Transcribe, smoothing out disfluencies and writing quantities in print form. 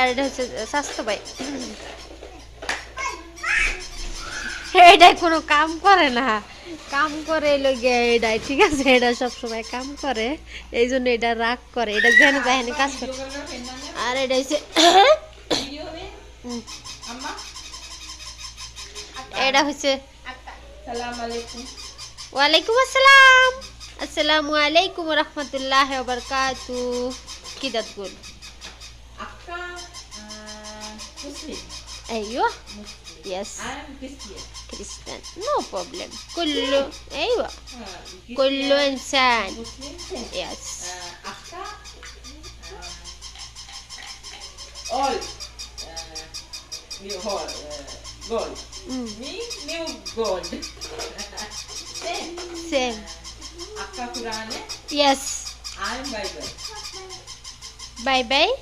আর এটা হচ্ছে স্বাস্থ্য ভাই। এটা কোনো কাম করে না, কাম করে এলো গিয়ে এটাই, ঠিক আছে? এটা সবসময় কাম করে, এই জন্য এটা রাগ করে, এটা যেন তাহেন কাজ করে। আর এটা হচ্ছে এটা হচ্ছে ওয়ালাইকুম আসসালাম, আসসালামু আলাইকুম রহমতুল্লাহ বারকাতু। কি দাঁত গোল? ايوه يس كريستيان نو بروبلم كله ايوه كله انسان يس all new gold. Me new gold. same Akka Qur'an. yes I'm Bible. bye bye